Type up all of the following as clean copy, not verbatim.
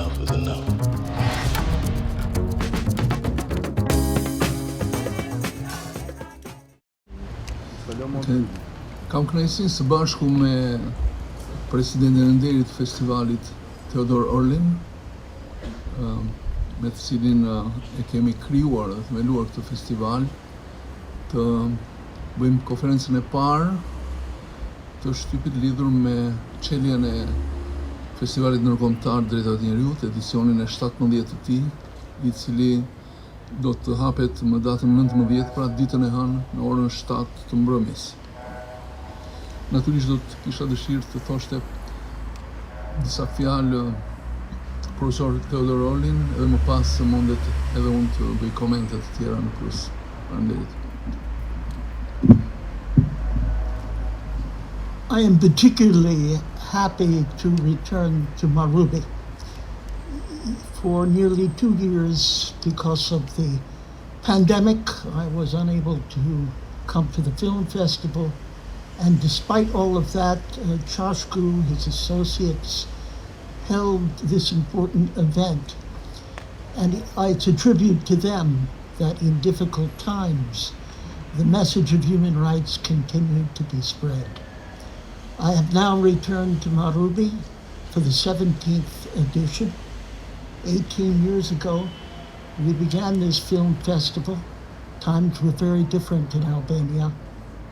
enough is enough. Kam kënaqësinë së bashku me presidentin e nderit të festivalit Theodor Orlin, me të cilin e kemi krijuar dhe themeluar këtë festival, të bëjmë konferencën e parë të shtypit lidhur me çeljen e Festivalit Ndërkombëtar Drejtat e Njerëzit, edicionin e 17 të tij, i cili do të hapet më datën 19, pra ditën e hënë në orën 7 të mbrëmjes. Natyrisht do të kisha dëshirë të thoshte disa fjalë profesor Theodor Orlin, edhe më pas mundet edhe unë të bëj komente të tjera në plus. Faleminderit. I am particularly happy to return to Marubi. For nearly 2 years, because of the pandemic, I was unable to come to the film festival. And despite all of that, Chashku, his associates, held this important event. And it's a tribute to them that in difficult times, the message of human rights continued to be spread. I have now returned to Marubi for the 17th edition. 18 years ago, we began this film festival. Times were very different in Albania,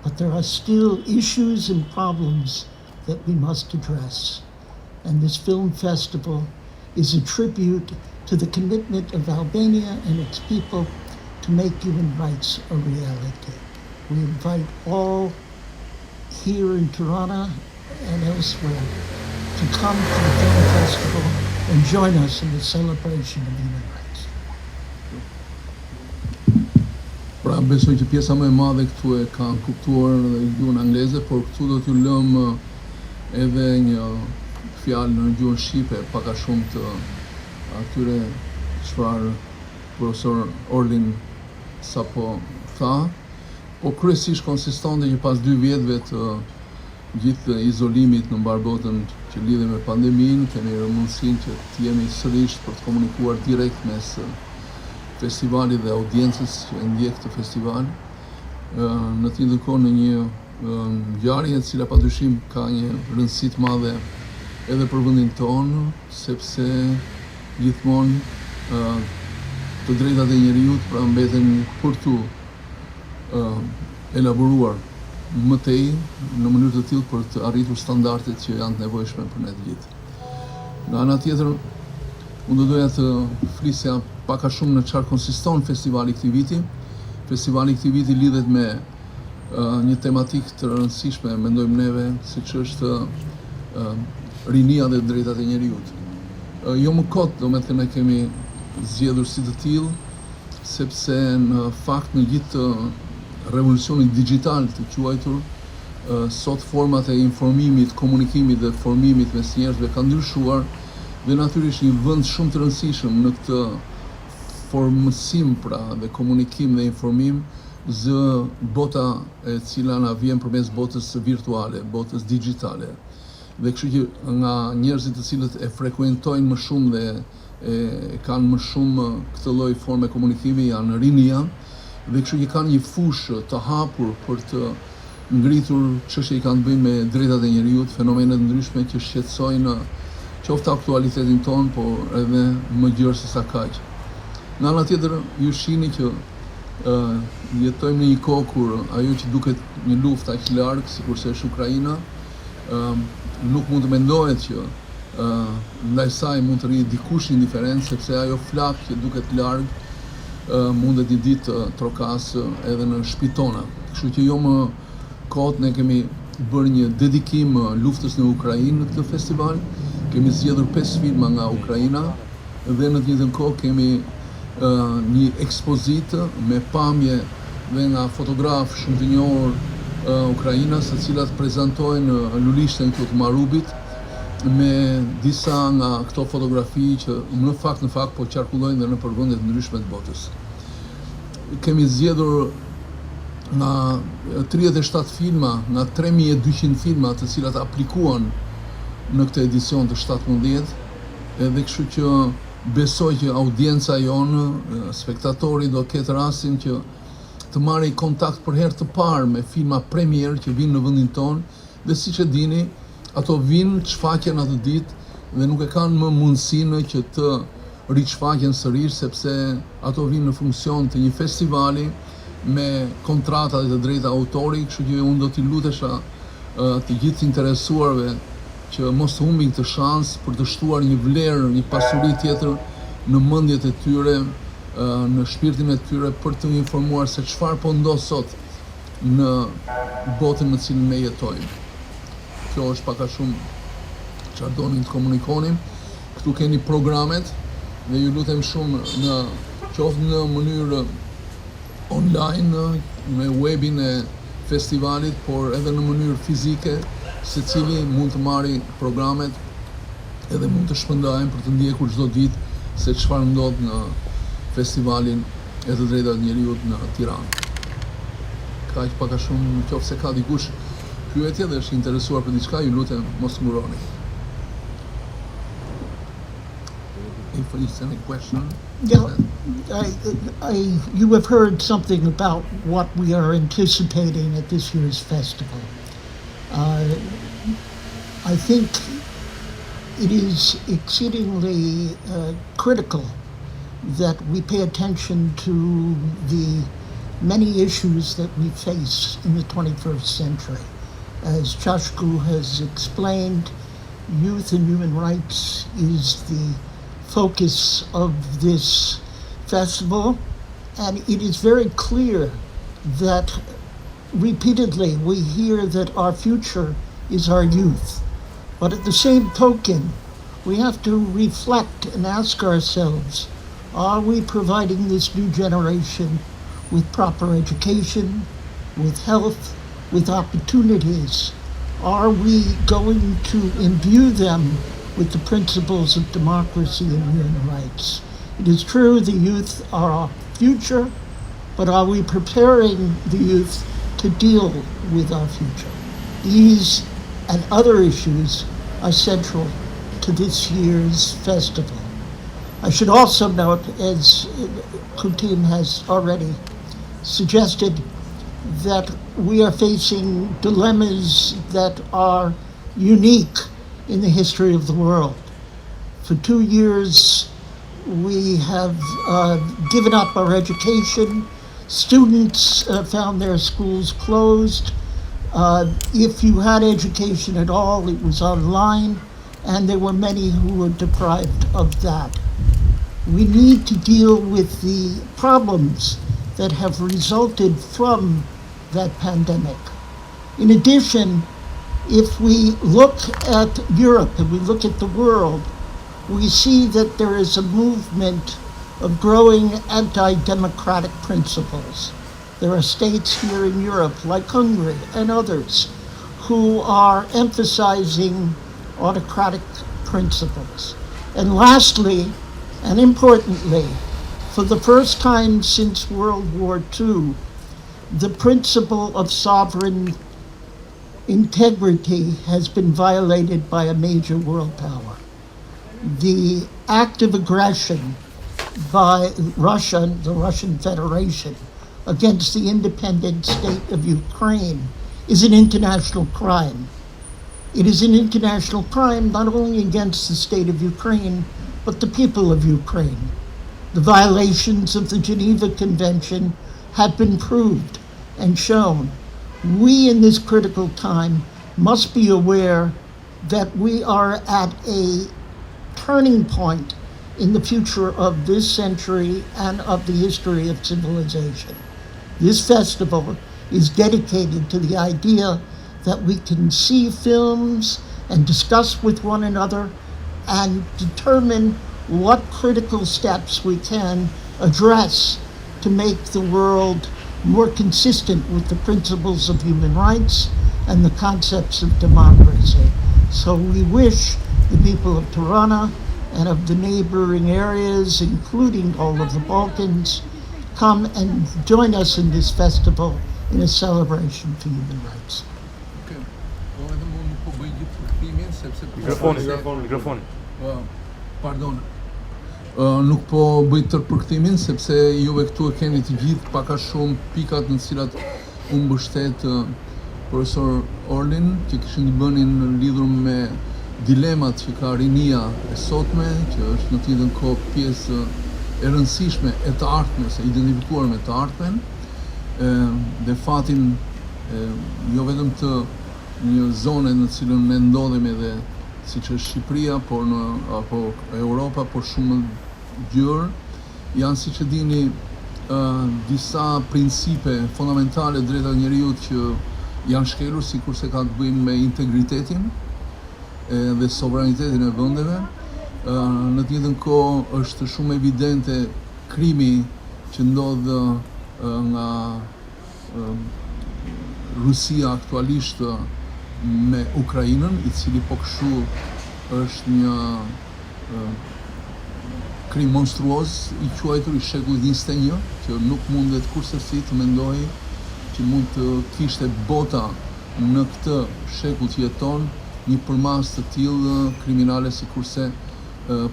but there are still issues and problems that we must address. And this film festival is a tribute to the commitment of Albania and its people to make human rights a reality. We invite all here in Tirana and elsewhere to come to the film festival and join us in the celebration of human rights. Pra, besoj që pjesa më e madhe këtu e kanë kuptuar dhe gjuhën angleze, por këtu do t'ju lëm edhe një fjalë në gjuhën shqipe, pak a shumë të atyre çfarë profesor Orlin sapo tha, po kryesisht konsistonte që pas 2 vjetëve të gjithë izolimit në mbar botën që lidhe me pandeminë, kemi mundësinë që të jemi sërish për të komunikuar direkt mes festivalit dhe audiencës që e ndjek këtë festival, në të njëjtën kohë në një ngjarje e cila padyshim ka një rëndësi të madhe edhe për vendin tonë, sepse gjithmonë të drejtat e njerëzit pra mbeten për tu elaboruar më tej në mënyrë të tillë për të arritur standardet që janë të nevojshme për ne të gjithë. Nga ana tjetër, unë do doja të flisja pak a shumë në çfarë konsiston festivali këtij viti. Festivali këtij viti lidhet me një tematikë të rëndësishme, mendojmë neve, siç është rinia dhe drejtat e njerëzit. Jo më kot, domethënë ne kemi zgjedhur si të tillë, sepse në fakt në gjithë revolucionit digital të quajtur, sot format e informimit, komunikimit dhe formimit mes njerëzve kanë ndryshuar dhe natyrisht një vend shumë të rëndësishëm në këtë formësim pra dhe komunikim dhe informim zë bota e cila na vjen përmes botës virtuale, botës digjitale. Dhe kështu që nga njerëzit të cilët e frekuentojnë më shumë dhe e kanë më shumë këtë lloj forme komunikimi janë rinia, dhe kështu që kanë një fushë të hapur për të ngritur çështje që kanë të bëjnë me drejtat e njerëzit, fenomene të ndryshme që shqetësojnë qoftë aktualitetin ton, por edhe më gjerë se sa kaq. Nga ana tjetër, ju shihni që jetojmë në një kohë kur ajo që duket një luftë aq larg, sikurse është Ukraina, nuk mund të mendohet që ndaj saj mund të rrihet dikush indiferent, sepse ajo flak që duket larg mundet një ditë të trokasë edhe në shtëpi tona. Kështu që jo më kot ne kemi bërë një dedikim luftës në Ukrainë në këtë festival. Kemi zgjedhur 5 filma nga Ukraina dhe në të njëjtën kohë kemi një ekspozitë me pamje dhe nga fotograf shumë të njohur ukrainas, të cilat prezantojnë lulishten këtu të Marubit me disa nga këto fotografi që në fakt po qarkullojnë dhe në vende të ndryshme të botës. Kemi zgjedhur nga 37 filma, nga 3200 filma të cilat aplikuan në këtë edicion të 17, edhe kështu që besoj që audienca jonë, spektatori do ketë rastin që të marrë kontakt për herë të parë me filma premier që vinë në vendin tonë, dhe siç e dini, ato vinë, shfaqen atë ditë dhe nuk e kanë më mundësinë që të riçfaqen sërish, sepse ato vinë në funksion të një festivali me kontrata dhe të drejta autori, kështu që unë do t'i lutesha të gjithë interesuarve që mos të humbin këtë shans për të shtuar një vlerë, një pasuri tjetër në mendjet e tyre, në shpirtin e tyre, për të informuar se çfarë po ndodh sot në botën në cilën ne jetojmë. Kjo është pak a shumë çfarë donin të komunikonim. Këtu keni programet dhe ju lutem shumë në qoftë në mënyrë online me webin e festivalit, por edhe në mënyrë fizike, secili mund të marrë programet edhe mund të shpërndajmë për të ndjekur çdo ditë se çfarë ndodh në festivalin e të drejtave të njerëzit në Tiranë. Kaq pak a shumë, nëse ka dikush pyetje dhe është interesuar për diçka, ju lutem mos nguroni. If there's any question. Yeah, you have heard something about what we are anticipating at this year's festival. I think it is exceedingly critical that we pay attention to the many issues that we face in the 21st century. As Chashku has explained, youth and human rights is the focus of this festival, and it is very clear that repeatedly we hear that our future is our youth. But at the same token, we have to reflect and ask ourselves, are we providing this new generation with proper education, with health, with opportunities? Are we going to imbue them with the principles of democracy and human rights? It is true the youth are our future, but are we preparing the youth to deal with our future? These and other issues are central to this year's festival. I should also note, as Kutim has already suggested, that we are facing dilemmas that are unique in the history of the world. For 2 years, we have given up our education. Students found their schools closed. If you had education at all, it was online, and there were many who were deprived of that. We need to deal with the problems that have resulted from that pandemic. In addition, if we look at Europe and we look at the world, we see that there is a movement of growing anti-democratic principles. There are states here in Europe, like Hungary and others, who are emphasizing autocratic principles. And lastly, and importantly, for the first time since World War II, the principle of sovereign integrity has been violated by a major world power. The act of aggression by Russia, the Russian Federation, against the independent state of Ukraine is an international crime. It is an international crime not only against the state of Ukraine, but the people of Ukraine. The violations of the Geneva Convention have been proved and shown. We in this critical time must be aware that we are at a turning point in the future of this century and of the history of civilization. This festival is dedicated to the idea that we can see films and discuss with one another and determine what critical steps we can address to make the world more consistent with the principles of human rights and the concepts of democracy. So we wish the people of Tirana and of the neighboring areas, including all of the Balkans, come and join us in this festival in a celebration for human rights. Okay. Po edhe mund të bëj gjithë kërkimin sepse Mikrofoni. Po, Pardon. Nuk po bëj tërpërkthimin sepse juve këtu e keni të gjithë pak a shumë pikat në cilat unë mbështet profesor Orlin, që kishin të bënin lidhur me dilemat që ka rinia e sotme, që është në të njëjtën kohë pjesë e rëndësishme e të ardhmes, e identifikuar me të ardhmen, dhe fatin jo vetëm të një zone në cilën ne ndodhemi dhe siç është Shqipëria, apo Europa, por shumë gjërë, janë siç e dini disa principe fondamentale drejta e njerëzit që janë shkelur, sikurse ka të bëjnë me integritetin dhe sovranitetin e vendeve. Në të njëjtën kohë është shumë evidente krimi që ndodh nga Rusia aktualisht me Ukrainën, i cili po kështu është një krim monstruoz i quajtur i shekullit 21, që nuk mundet kurrësi të mendojë që mund të kishte bota në këtë shekull që jeton një përmas të tillë kriminale sikurse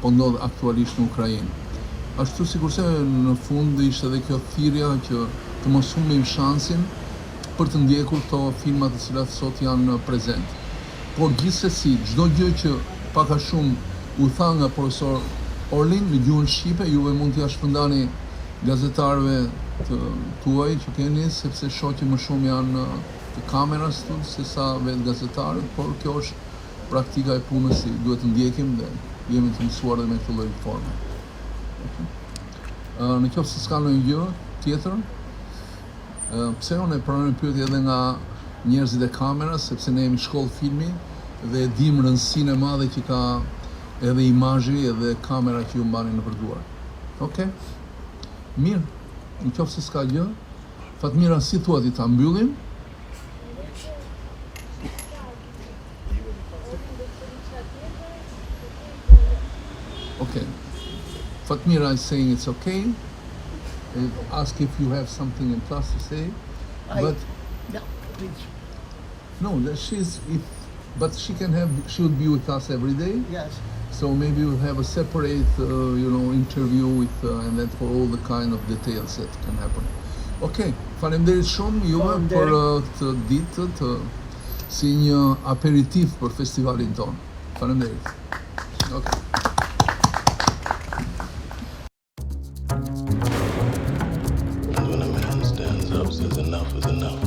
po ndodh aktualisht në Ukrainë. Ashtu sikurse në fund ishte edhe kjo thirrja që të mos humbim shansin për të ndjekur këto filmat të cilat sot janë prezent. Por gjithsesi, çdo gjë që pak a shumë u tha nga profesor Orlin në gjuhën shqipe, juve mund t'ia shpërndani gazetarëve tuaj që keni, sepse shoh që më shumë janë të kameras këtu se sa vetë gazetarët, por kjo është praktika e punës që duhet të ndjekim dhe jemi të mësuar dhe me këtë lloj forme. Në qoftë se s'ka ndonjë gjë tjetër, pse unë e pranoj pyetje edhe nga njerëzit e kameras, sepse ne jemi shkollë filmi dhe dim rëndësinë e madhe që ka edhe imazhi edhe kamera që ju mbani nëpër duar. Okej? Mirë, në qoftë se s'ka gjë, Fatmira, si thua ti ta mbyllim? Okay. Fatmira is saying it's okay. Ask if you have something in plus to say. But No, please. no, but she would be with us every day. Yes. So maybe we'll have a separate, interview with, and then for all the kind of details that can happen. Okay, faleminderit shumë juve për këtë ditë si një aperitiv për festivalin ton. Faleminderit. Okay. When a man stands up, says enough is enough.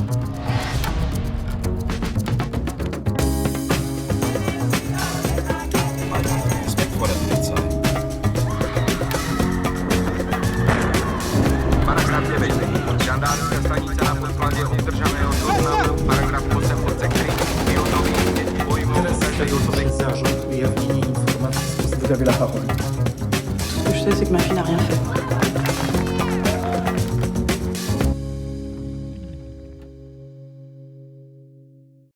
Tout ce que je sais, c'est que ma fille n'a rien fait.